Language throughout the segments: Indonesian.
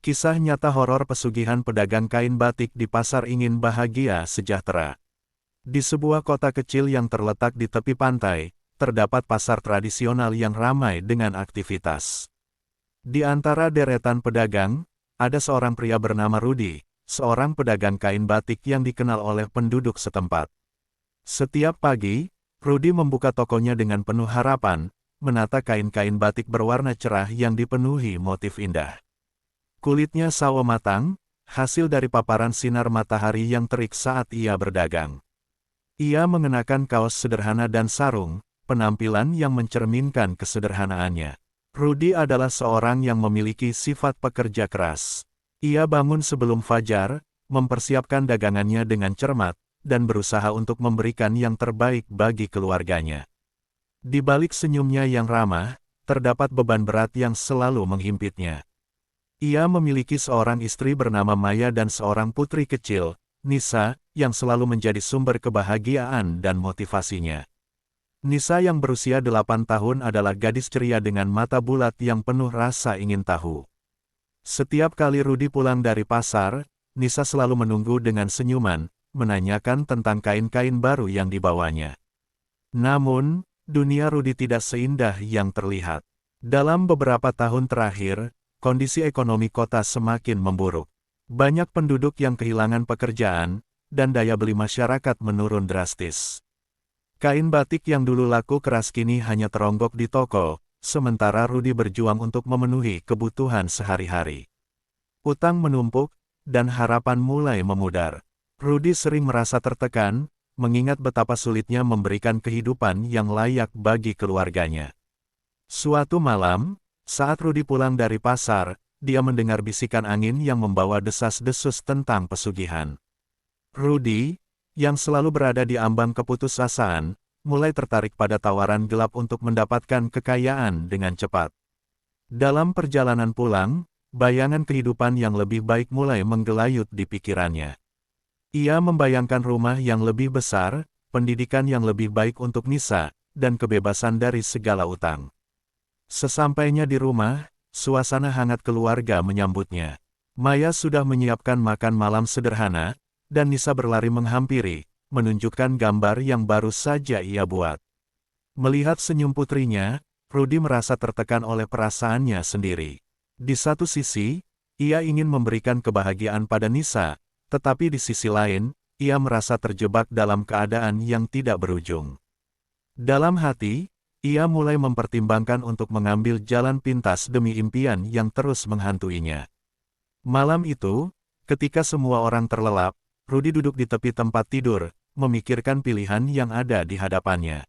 Kisah nyata horor pesugihan pedagang kain batik di pasar ingin bahagia sejahtera. Di sebuah kota kecil yang terletak di tepi pantai, terdapat pasar tradisional yang ramai dengan aktivitas. Di antara deretan pedagang, ada seorang pria bernama Rudy, seorang pedagang kain batik yang dikenal oleh penduduk setempat. Setiap pagi, Rudy membuka tokonya dengan penuh harapan, menata kain-kain batik berwarna cerah yang dipenuhi motif indah. Kulitnya sawo matang, hasil dari paparan sinar matahari yang terik saat ia berdagang. Ia mengenakan kaos sederhana dan sarung, penampilan yang mencerminkan kesederhanaannya. Rudy adalah seorang yang memiliki sifat pekerja keras. Ia bangun sebelum fajar, mempersiapkan dagangannya dengan cermat, dan berusaha untuk memberikan yang terbaik bagi keluarganya. Di balik senyumnya yang ramah, terdapat beban berat yang selalu menghimpitnya. Ia memiliki seorang istri bernama Maya dan seorang putri kecil, Nisa, yang selalu menjadi sumber kebahagiaan dan motivasinya. Nisa yang berusia 8 tahun adalah gadis ceria dengan mata bulat yang penuh rasa ingin tahu. Setiap kali Rudy pulang dari pasar, Nisa selalu menunggu dengan senyuman, menanyakan tentang kain-kain baru yang dibawanya. Namun, dunia Rudy tidak seindah yang terlihat. Dalam beberapa tahun terakhir, kondisi ekonomi kota semakin memburuk. Banyak penduduk yang kehilangan pekerjaan, dan daya beli masyarakat menurun drastis. Kain batik yang dulu laku keras kini hanya teronggok di toko, sementara Rudy berjuang untuk memenuhi kebutuhan sehari-hari. Utang menumpuk, dan harapan mulai memudar. Rudy sering merasa tertekan, mengingat betapa sulitnya memberikan kehidupan yang layak bagi keluarganya. Suatu malam, saat Rudy pulang dari pasar, dia mendengar bisikan angin yang membawa desas-desus tentang pesugihan. Rudy, yang selalu berada di ambang keputusasaan, mulai tertarik pada tawaran gelap untuk mendapatkan kekayaan dengan cepat. Dalam perjalanan pulang, bayangan kehidupan yang lebih baik mulai menggelayut di pikirannya. Ia membayangkan rumah yang lebih besar, pendidikan yang lebih baik untuk Nisa, dan kebebasan dari segala utang. Sesampainya di rumah, suasana hangat keluarga menyambutnya. Maya sudah menyiapkan makan malam sederhana, dan Nisa berlari menghampiri, menunjukkan gambar yang baru saja ia buat. Melihat senyum putrinya, Rudy merasa tertekan oleh perasaannya sendiri. Di satu sisi, ia ingin memberikan kebahagiaan pada Nisa, tetapi di sisi lain, ia merasa terjebak dalam keadaan yang tidak berujung. Dalam hati, ia mulai mempertimbangkan untuk mengambil jalan pintas demi impian yang terus menghantuinya. Malam itu, ketika semua orang terlelap, Rudy duduk di tepi tempat tidur, memikirkan pilihan yang ada di hadapannya.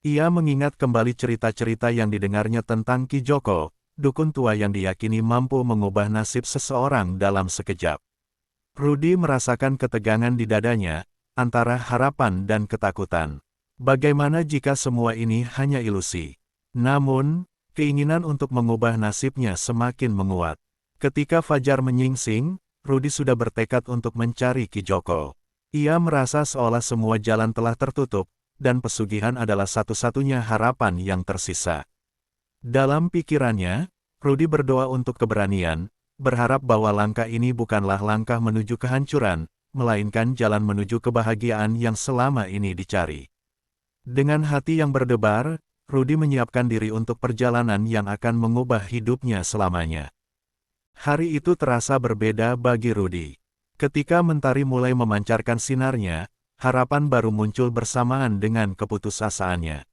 Ia mengingat kembali cerita-cerita yang didengarnya tentang Ki Joko, dukun tua yang diyakini mampu mengubah nasib seseorang dalam sekejap. Rudy merasakan ketegangan di dadanya, antara harapan dan ketakutan. Bagaimana jika semua ini hanya ilusi? Namun, keinginan untuk mengubah nasibnya semakin menguat. Ketika fajar menyingsing, Rudy sudah bertekad untuk mencari Ki Joko. Ia merasa seolah semua jalan telah tertutup, dan pesugihan adalah satu-satunya harapan yang tersisa. Dalam pikirannya, Rudy berdoa untuk keberanian, berharap bahwa langkah ini bukanlah langkah menuju kehancuran, melainkan jalan menuju kebahagiaan yang selama ini dicari. Dengan hati yang berdebar, Rudy menyiapkan diri untuk perjalanan yang akan mengubah hidupnya selamanya. Hari itu terasa berbeda bagi Rudy. Ketika mentari mulai memancarkan sinarnya, harapan baru muncul bersamaan dengan keputusasaannya.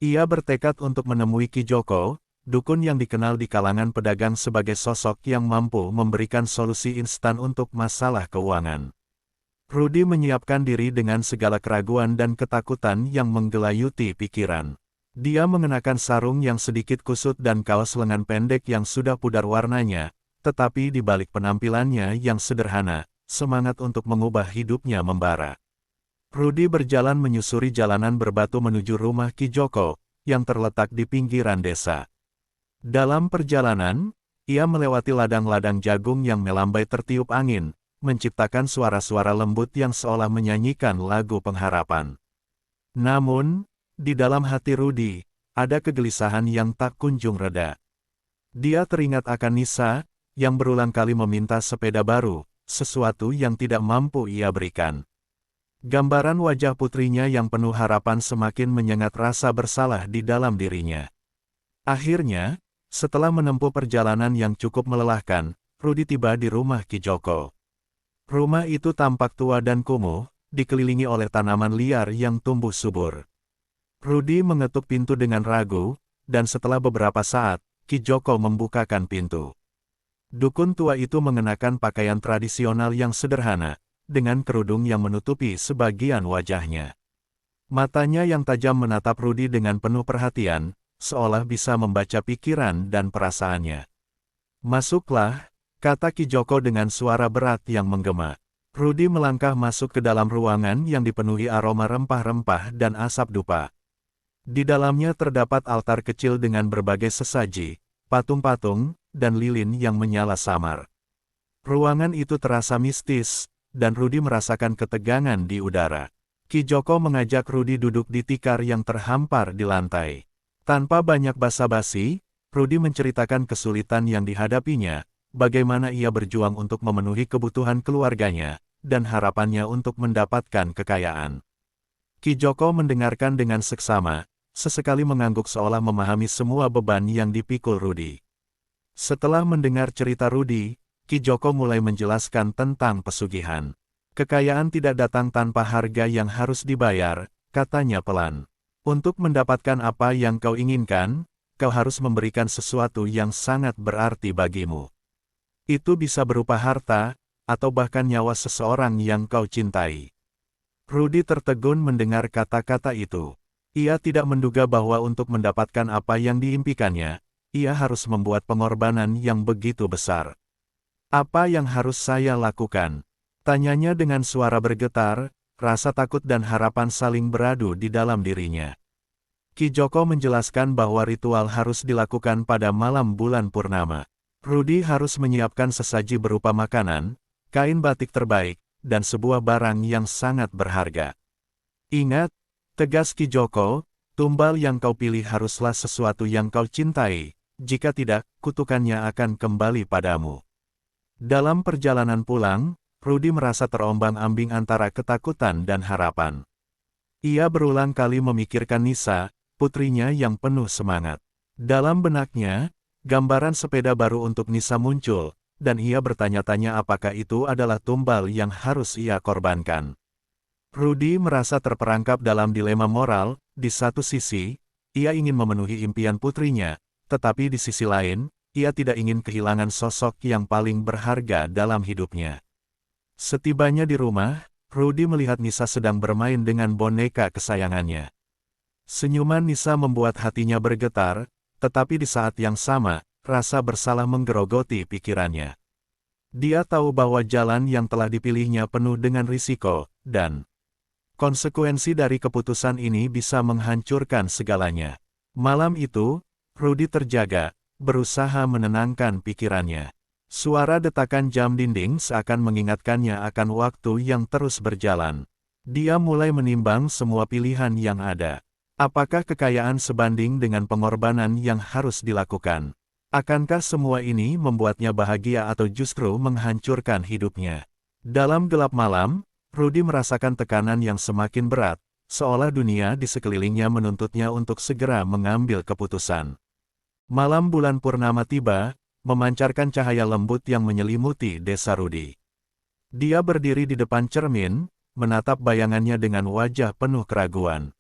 Ia bertekad untuk menemui Ki Joko, dukun yang dikenal di kalangan pedagang sebagai sosok yang mampu memberikan solusi instan untuk masalah keuangan. Rudy menyiapkan diri dengan segala keraguan dan ketakutan yang menggelayuti pikiran. Dia mengenakan sarung yang sedikit kusut dan kaos lengan pendek yang sudah pudar warnanya, tetapi di balik penampilannya yang sederhana, semangat untuk mengubah hidupnya membara. Rudy berjalan menyusuri jalanan berbatu menuju rumah Ki Joko, yang terletak di pinggiran desa. Dalam perjalanan, ia melewati ladang-ladang jagung yang melambai tertiup angin, menciptakan suara-suara lembut yang seolah menyanyikan lagu pengharapan. Namun, di dalam hati Rudy, ada kegelisahan yang tak kunjung reda. Dia teringat akan Nisa, yang berulang kali meminta sepeda baru, sesuatu yang tidak mampu ia berikan. Gambaran wajah putrinya yang penuh harapan semakin menyengat rasa bersalah di dalam dirinya. Akhirnya, setelah menempuh perjalanan yang cukup melelahkan, Rudy tiba di rumah Ki Joko. Rumah itu tampak tua dan kumuh, dikelilingi oleh tanaman liar yang tumbuh subur. Rudy mengetuk pintu dengan ragu, dan setelah beberapa saat, Ki Joko membukakan pintu. Dukun tua itu mengenakan pakaian tradisional yang sederhana, dengan kerudung yang menutupi sebagian wajahnya. Matanya yang tajam menatap Rudy dengan penuh perhatian, seolah bisa membaca pikiran dan perasaannya. "Masuklah," kata Ki Joko dengan suara berat yang menggema. Rudy melangkah masuk ke dalam ruangan yang dipenuhi aroma rempah-rempah dan asap dupa. Di dalamnya terdapat altar kecil dengan berbagai sesaji, patung-patung, dan lilin yang menyala samar. Ruangan itu terasa mistis, dan Rudy merasakan ketegangan di udara. Ki Joko mengajak Rudy duduk di tikar yang terhampar di lantai. Tanpa banyak basa-basi, Rudy menceritakan kesulitan yang dihadapinya, bagaimana ia berjuang untuk memenuhi kebutuhan keluarganya, dan harapannya untuk mendapatkan kekayaan. Ki Joko mendengarkan dengan seksama, sesekali mengangguk seolah memahami semua beban yang dipikul Rudy. Setelah mendengar cerita Rudy, Ki Joko mulai menjelaskan tentang pesugihan. "Kekayaan tidak datang tanpa harga yang harus dibayar," katanya pelan. "Untuk mendapatkan apa yang kau inginkan, kau harus memberikan sesuatu yang sangat berarti bagimu. Itu bisa berupa harta, atau bahkan nyawa seseorang yang kau cintai." Rudy tertegun mendengar kata-kata itu. Ia tidak menduga bahwa untuk mendapatkan apa yang diimpikannya, ia harus membuat pengorbanan yang begitu besar. "Apa yang harus saya lakukan?" tanyanya dengan suara bergetar, rasa takut dan harapan saling beradu di dalam dirinya. Ki Joko menjelaskan bahwa ritual harus dilakukan pada malam bulan purnama. Rudy harus menyiapkan sesaji berupa makanan, kain batik terbaik, dan sebuah barang yang sangat berharga. "Ingat," tegas Ki Joko, "tumbal yang kau pilih haruslah sesuatu yang kau cintai, jika tidak, kutukannya akan kembali padamu." Dalam perjalanan pulang, Rudy merasa terombang-ambing antara ketakutan dan harapan. Ia berulang kali memikirkan Nisa, putrinya yang penuh semangat. Dalam benaknya, gambaran sepeda baru untuk Nisa muncul, dan ia bertanya-tanya apakah itu adalah tumbal yang harus ia korbankan. Rudy merasa terperangkap dalam dilema moral. Di satu sisi, ia ingin memenuhi impian putrinya, tetapi di sisi lain, ia tidak ingin kehilangan sosok yang paling berharga dalam hidupnya. Setibanya di rumah, Rudy melihat Nisa sedang bermain dengan boneka kesayangannya. Senyuman Nisa membuat hatinya bergetar, tetapi di saat yang sama, rasa bersalah menggerogoti pikirannya. Dia tahu bahwa jalan yang telah dipilihnya penuh dengan risiko, dan konsekuensi dari keputusan ini bisa menghancurkan segalanya. Malam itu, Rudy terjaga, berusaha menenangkan pikirannya. Suara detakan jam dinding seakan mengingatkannya akan waktu yang terus berjalan. Dia mulai menimbang semua pilihan yang ada. Apakah kekayaan sebanding dengan pengorbanan yang harus dilakukan? Akankah semua ini membuatnya bahagia atau justru menghancurkan hidupnya? Dalam gelap malam, Rudy merasakan tekanan yang semakin berat, seolah dunia di sekelilingnya menuntutnya untuk segera mengambil keputusan. Malam bulan purnama tiba, memancarkan cahaya lembut yang menyelimuti desa Rudy. Dia berdiri di depan cermin, menatap bayangannya dengan wajah penuh keraguan.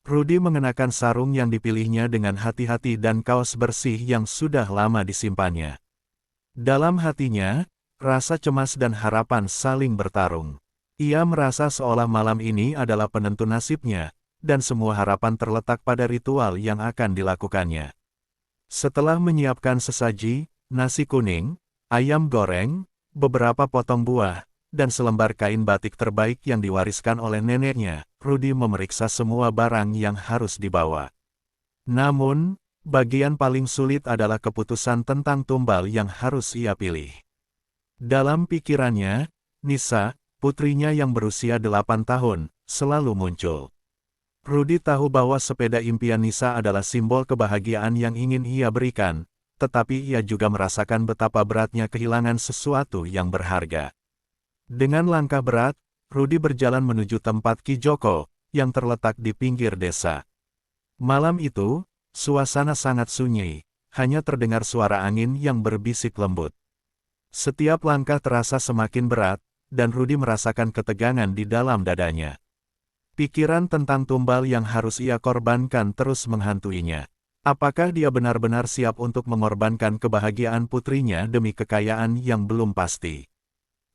Rudy mengenakan sarung yang dipilihnya dengan hati-hati dan kaos bersih yang sudah lama disimpannya. Dalam hatinya, rasa cemas dan harapan saling bertarung. Ia merasa seolah malam ini adalah penentu nasibnya, dan semua harapan terletak pada ritual yang akan dilakukannya. Setelah menyiapkan sesaji, nasi kuning, ayam goreng, beberapa potong buah, dan selembar kain batik terbaik yang diwariskan oleh neneknya, Rudy memeriksa semua barang yang harus dibawa. Namun, bagian paling sulit adalah keputusan tentang tumbal yang harus ia pilih. Dalam pikirannya, Nisa, putrinya yang berusia 8 tahun, selalu muncul. Rudy tahu bahwa sepeda impian Nisa adalah simbol kebahagiaan yang ingin ia berikan, tetapi ia juga merasakan betapa beratnya kehilangan sesuatu yang berharga. Dengan langkah berat, Rudy berjalan menuju tempat Ki Joko, yang terletak di pinggir desa. Malam itu, suasana sangat sunyi, hanya terdengar suara angin yang berbisik lembut. Setiap langkah terasa semakin berat, dan Rudy merasakan ketegangan di dalam dadanya. Pikiran tentang tumbal yang harus ia korbankan terus menghantuinya. Apakah dia benar-benar siap untuk mengorbankan kebahagiaan putrinya demi kekayaan yang belum pasti?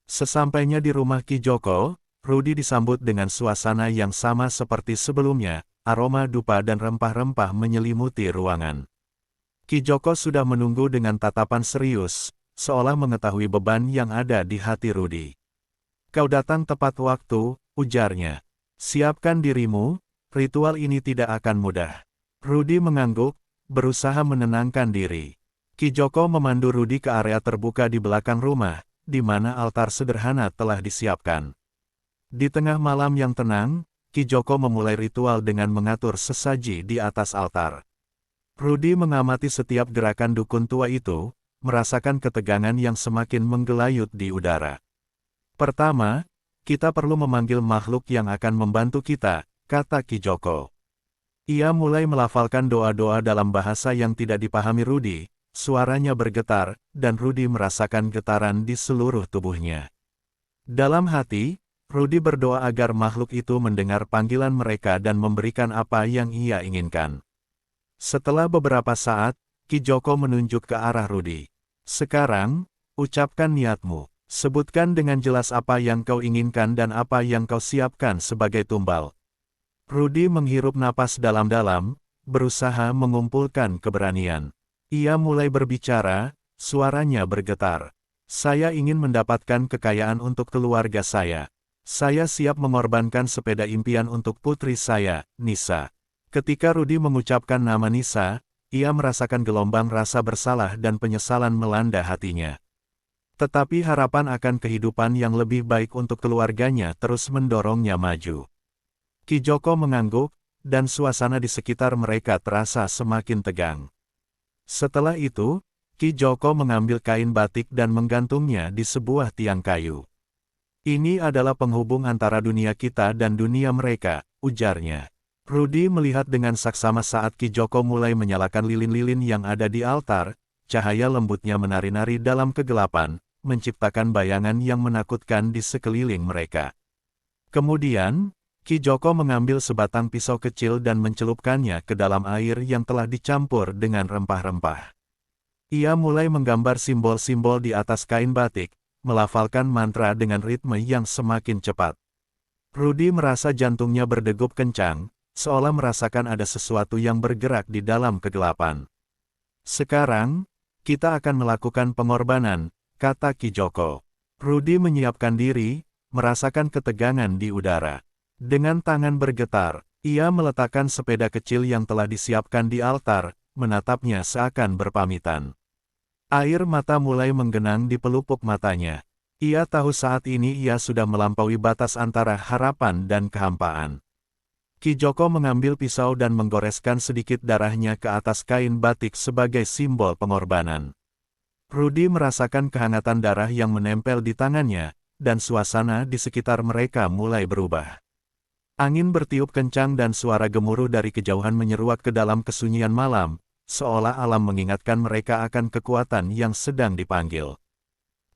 Sesampainya di rumah Ki Joko, Rudy disambut dengan suasana yang sama seperti sebelumnya, aroma dupa dan rempah-rempah menyelimuti ruangan. Ki Joko sudah menunggu dengan tatapan serius, seolah mengetahui beban yang ada di hati Rudy. "Kau datang tepat waktu," ujarnya. "Siapkan dirimu, ritual ini tidak akan mudah." Rudy mengangguk, berusaha menenangkan diri. Ki Joko memandu Rudy ke area terbuka di belakang rumah, di mana altar sederhana telah disiapkan. Di tengah malam yang tenang, Ki Joko memulai ritual dengan mengatur sesaji di atas altar. Rudy mengamati setiap gerakan dukun tua itu, merasakan ketegangan yang semakin menggelayut di udara. "Pertama, kita perlu memanggil makhluk yang akan membantu kita," kata Ki Joko. Ia mulai melafalkan doa-doa dalam bahasa yang tidak dipahami Rudy, suaranya bergetar, dan Rudy merasakan getaran di seluruh tubuhnya. Dalam hati, Rudy berdoa agar makhluk itu mendengar panggilan mereka dan memberikan apa yang ia inginkan. Setelah beberapa saat, Ki Joko menunjuk ke arah Rudy. "Sekarang, ucapkan niatmu. Sebutkan dengan jelas apa yang kau inginkan dan apa yang kau siapkan sebagai tumbal." Rudy menghirup napas dalam-dalam, berusaha mengumpulkan keberanian. Ia mulai berbicara, suaranya bergetar. "Saya ingin mendapatkan kekayaan untuk keluarga saya. Saya siap mengorbankan sepeda impian untuk putri saya, Nisa." Ketika Rudy mengucapkan nama Nisa, ia merasakan gelombang rasa bersalah dan penyesalan melanda hatinya. Tetapi harapan akan kehidupan yang lebih baik untuk keluarganya terus mendorongnya maju. Ki Joko mengangguk, dan suasana di sekitar mereka terasa semakin tegang. Setelah itu, Ki Joko mengambil kain batik dan menggantungnya di sebuah tiang kayu. "Ini adalah penghubung antara dunia kita dan dunia mereka," ujarnya. Rudy melihat dengan saksama saat Ki Joko mulai menyalakan lilin-lilin yang ada di altar, cahaya lembutnya menari-nari dalam kegelapan, menciptakan bayangan yang menakutkan di sekeliling mereka. Kemudian, Ki Joko mengambil sebatang pisau kecil dan mencelupkannya ke dalam air yang telah dicampur dengan rempah-rempah. Ia mulai menggambar simbol-simbol di atas kain batik, melafalkan mantra dengan ritme yang semakin cepat. Rudy merasa jantungnya berdegup kencang, seolah merasakan ada sesuatu yang bergerak di dalam kegelapan. "Sekarang, kita akan melakukan pengorbanan," kata Ki Joko. Rudy menyiapkan diri, merasakan ketegangan di udara. Dengan tangan bergetar, ia meletakkan sepeda kecil yang telah disiapkan di altar, menatapnya seakan berpamitan. Air mata mulai menggenang di pelupuk matanya. Ia tahu saat ini ia sudah melampaui batas antara harapan dan kehampaan. Ki Joko mengambil pisau dan menggoreskan sedikit darahnya ke atas kain batik sebagai simbol pengorbanan. Rudy merasakan kehangatan darah yang menempel di tangannya, dan suasana di sekitar mereka mulai berubah. Angin bertiup kencang dan suara gemuruh dari kejauhan menyeruak ke dalam kesunyian malam, seolah alam mengingatkan mereka akan kekuatan yang sedang dipanggil.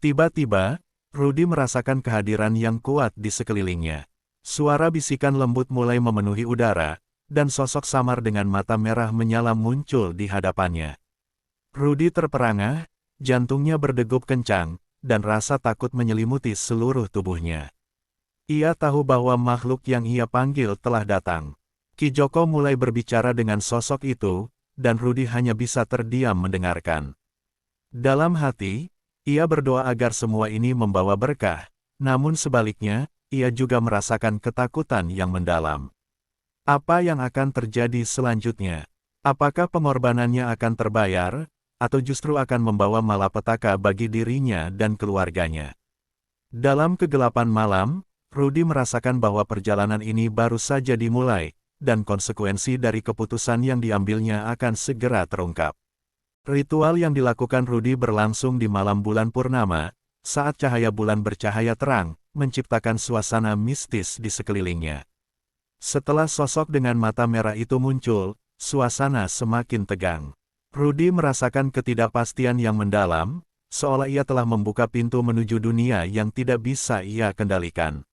Tiba-tiba, Rudy merasakan kehadiran yang kuat di sekelilingnya. Suara bisikan lembut mulai memenuhi udara, dan sosok samar dengan mata merah menyala muncul di hadapannya. Rudy terperangah, jantungnya berdegup kencang, dan rasa takut menyelimuti seluruh tubuhnya. Ia tahu bahwa makhluk yang ia panggil telah datang. Ki Joko mulai berbicara dengan sosok itu, dan Rudy hanya bisa terdiam mendengarkan. Dalam hati, ia berdoa agar semua ini membawa berkah, namun sebaliknya, ia juga merasakan ketakutan yang mendalam. Apa yang akan terjadi selanjutnya? Apakah pengorbanannya akan terbayar, atau justru akan membawa malapetaka bagi dirinya dan keluarganya? Dalam kegelapan malam, Rudy merasakan bahwa perjalanan ini baru saja dimulai, dan konsekuensi dari keputusan yang diambilnya akan segera terungkap. Ritual yang dilakukan Rudy berlangsung di malam bulan purnama, saat cahaya bulan bercahaya terang, menciptakan suasana mistis di sekelilingnya. Setelah sosok dengan mata merah itu muncul, suasana semakin tegang. Rudy merasakan ketidakpastian yang mendalam, seolah ia telah membuka pintu menuju dunia yang tidak bisa ia kendalikan.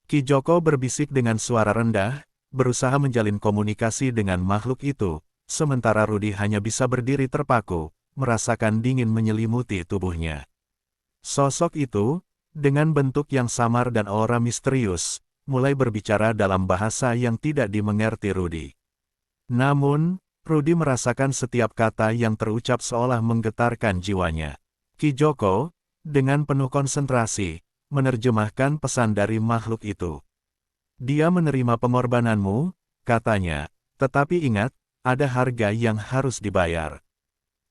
Kijoko berbisik dengan suara rendah, berusaha menjalin komunikasi dengan makhluk itu, sementara Rudy hanya bisa berdiri terpaku, merasakan dingin menyelimuti tubuhnya. Sosok itu, dengan bentuk yang samar dan aura misterius, mulai berbicara dalam bahasa yang tidak dimengerti Rudy. Namun, Rudy merasakan setiap kata yang terucap seolah menggetarkan jiwanya. Kijoko, dengan penuh konsentrasi, menerjemahkan pesan dari makhluk itu. Dia menerima pengorbananmu, katanya, tetapi ingat, ada harga yang harus dibayar.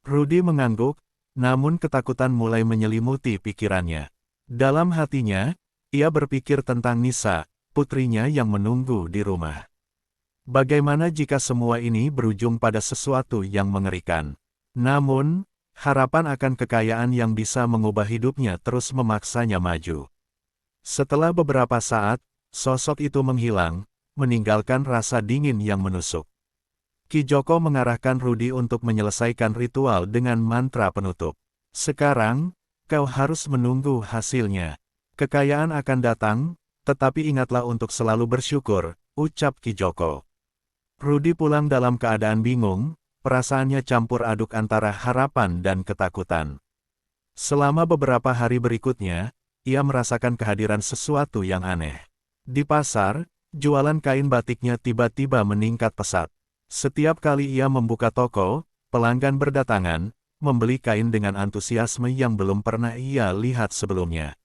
Rudy mengangguk, namun ketakutan mulai menyelimuti pikirannya. Dalam hatinya, ia berpikir tentang Nisa, putrinya yang menunggu di rumah. Bagaimana jika semua ini berujung pada sesuatu yang mengerikan? Namun, harapan akan kekayaan yang bisa mengubah hidupnya terus memaksanya maju. Setelah beberapa saat, sosok itu menghilang, meninggalkan rasa dingin yang menusuk. Kijoko mengarahkan Rudy untuk menyelesaikan ritual dengan mantra penutup. Sekarang, kau harus menunggu hasilnya. Kekayaan akan datang, tetapi ingatlah untuk selalu bersyukur, ucap Kijoko. Rudy pulang dalam keadaan bingung, perasaannya campur aduk antara harapan dan ketakutan. Selama beberapa hari berikutnya, ia merasakan kehadiran sesuatu yang aneh. Di pasar, jualan kain batiknya tiba-tiba meningkat pesat. Setiap kali ia membuka toko, pelanggan berdatangan, membeli kain dengan antusiasme yang belum pernah ia lihat sebelumnya.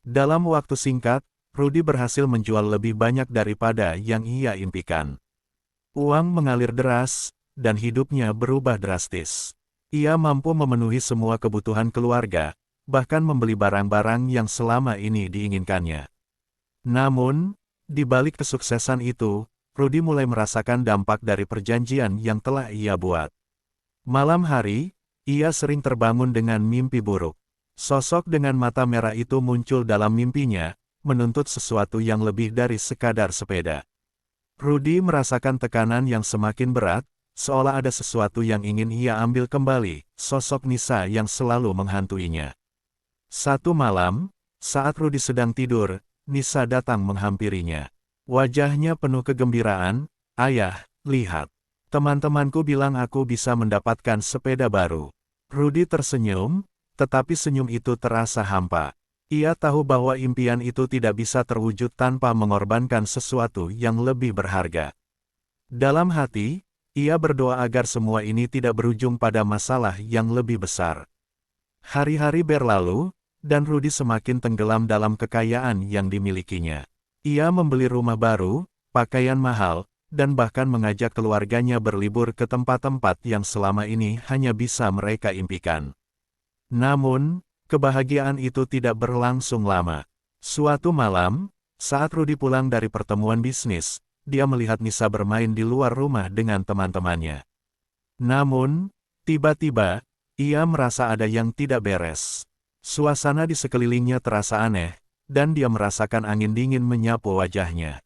Dalam waktu singkat, Rudy berhasil menjual lebih banyak daripada yang ia impikan. Uang mengalir deras, dan hidupnya berubah drastis. Ia mampu memenuhi semua kebutuhan keluarga, bahkan membeli barang-barang yang selama ini diinginkannya. Namun, di balik kesuksesan itu, Rudy mulai merasakan dampak dari perjanjian yang telah ia buat. Malam hari, ia sering terbangun dengan mimpi buruk. Sosok dengan mata merah itu muncul dalam mimpinya, menuntut sesuatu yang lebih dari sekadar sepeda. Rudy merasakan tekanan yang semakin berat, seolah ada sesuatu yang ingin ia ambil kembali, sosok Nisa yang selalu menghantuinya. Satu malam, saat Rudy sedang tidur, Nisa datang menghampirinya. Wajahnya penuh kegembiraan, "Ayah, lihat. Teman-temanku bilang aku bisa mendapatkan sepeda baru." Rudy tersenyum, tetapi senyum itu terasa hampa. Ia tahu bahwa impian itu tidak bisa terwujud tanpa mengorbankan sesuatu yang lebih berharga. Dalam hati, ia berdoa agar semua ini tidak berujung pada masalah yang lebih besar. Hari-hari berlalu, dan Rudy semakin tenggelam dalam kekayaan yang dimilikinya. Ia membeli rumah baru, pakaian mahal, dan bahkan mengajak keluarganya berlibur ke tempat-tempat yang selama ini hanya bisa mereka impikan. Namun, kebahagiaan itu tidak berlangsung lama. Suatu malam, saat Rudy pulang dari pertemuan bisnis, dia melihat Nisa bermain di luar rumah dengan teman-temannya. Namun, tiba-tiba, ia merasa ada yang tidak beres. Suasana di sekelilingnya terasa aneh, dan dia merasakan angin dingin menyapu wajahnya.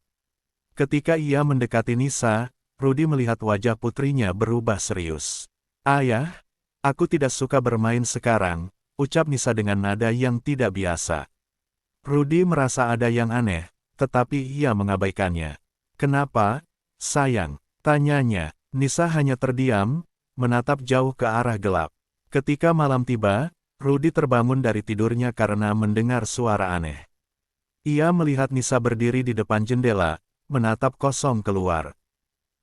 Ketika ia mendekati Nisa, Rudy melihat wajah putrinya berubah serius. "Ayah, aku tidak suka bermain sekarang," ucap Nisa dengan nada yang tidak biasa. Rudy merasa ada yang aneh, tetapi ia mengabaikannya. "Kenapa, sayang?" tanyanya. Nisa hanya terdiam, menatap jauh ke arah gelap. Ketika malam tiba, Rudy terbangun dari tidurnya karena mendengar suara aneh. Ia melihat Nisa berdiri di depan jendela, menatap kosong keluar.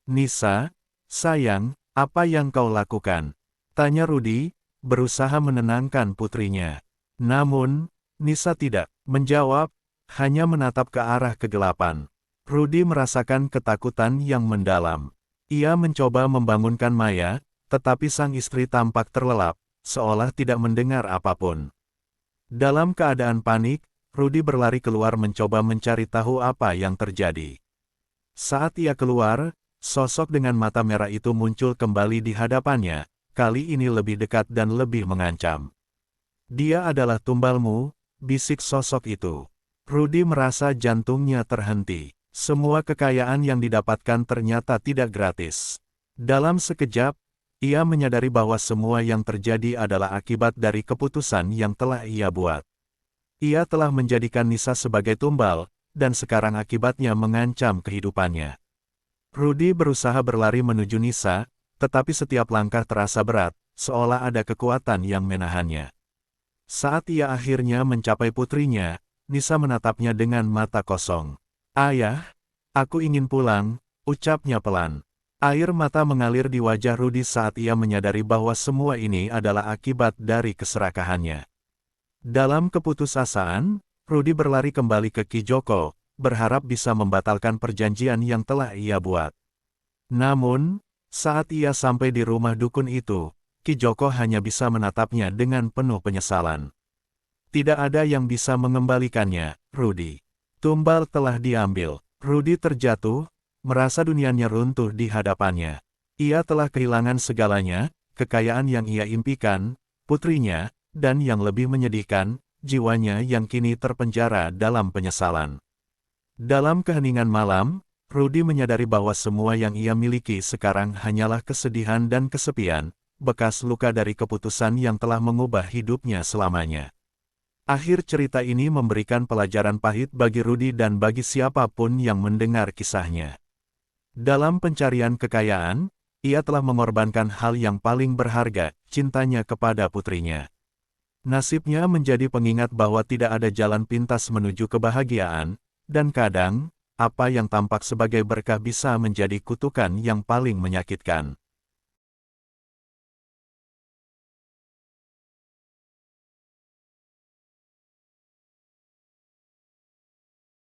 "Nisa, sayang, apa yang kau lakukan?" tanya Rudy, berusaha menenangkan putrinya. Namun, Nisa tidak menjawab, hanya menatap ke arah kegelapan. Rudy merasakan ketakutan yang mendalam. Ia mencoba membangunkan Maya, tetapi sang istri tampak terlelap, seolah tidak mendengar apapun. Dalam keadaan panik, Rudy berlari keluar mencoba mencari tahu apa yang terjadi. Saat ia keluar, sosok dengan mata merah itu muncul kembali di hadapannya, kali ini lebih dekat dan lebih mengancam. Dia adalah tumbalmu, bisik sosok itu. Rudy merasa jantungnya terhenti. Semua kekayaan yang didapatkan ternyata tidak gratis. Dalam sekejap, ia menyadari bahwa semua yang terjadi adalah akibat dari keputusan yang telah ia buat. Ia telah menjadikan Nisa sebagai tumbal, dan sekarang akibatnya mengancam kehidupannya. Rudy berusaha berlari menuju Nisa, tetapi setiap langkah terasa berat, seolah ada kekuatan yang menahannya. Saat ia akhirnya mencapai putrinya, Nisa menatapnya dengan mata kosong. "Ayah, aku ingin pulang," ucapnya pelan. Air mata mengalir di wajah Rudy saat ia menyadari bahwa semua ini adalah akibat dari keserakahannya. Dalam keputusasaan, Rudy berlari kembali ke Kijoko, berharap bisa membatalkan perjanjian yang telah ia buat. Namun, saat ia sampai di rumah dukun itu, Kijoko hanya bisa menatapnya dengan penuh penyesalan. Tidak ada yang bisa mengembalikannya, Rudy. Tumbal telah diambil. Rudy terjatuh, merasa dunianya runtuh di hadapannya. Ia telah kehilangan segalanya, kekayaan yang ia impikan, putrinya, dan yang lebih menyedihkan, jiwanya yang kini terpenjara dalam penyesalan. Dalam keheningan malam, Rudy menyadari bahwa semua yang ia miliki sekarang hanyalah kesedihan dan kesepian, bekas luka dari keputusan yang telah mengubah hidupnya selamanya. Akhir cerita ini memberikan pelajaran pahit bagi Rudy dan bagi siapapun yang mendengar kisahnya. Dalam pencarian kekayaan, ia telah mengorbankan hal yang paling berharga, cintanya kepada putrinya. Nasibnya menjadi pengingat bahwa tidak ada jalan pintas menuju kebahagiaan, dan kadang, apa yang tampak sebagai berkah bisa menjadi kutukan yang paling menyakitkan.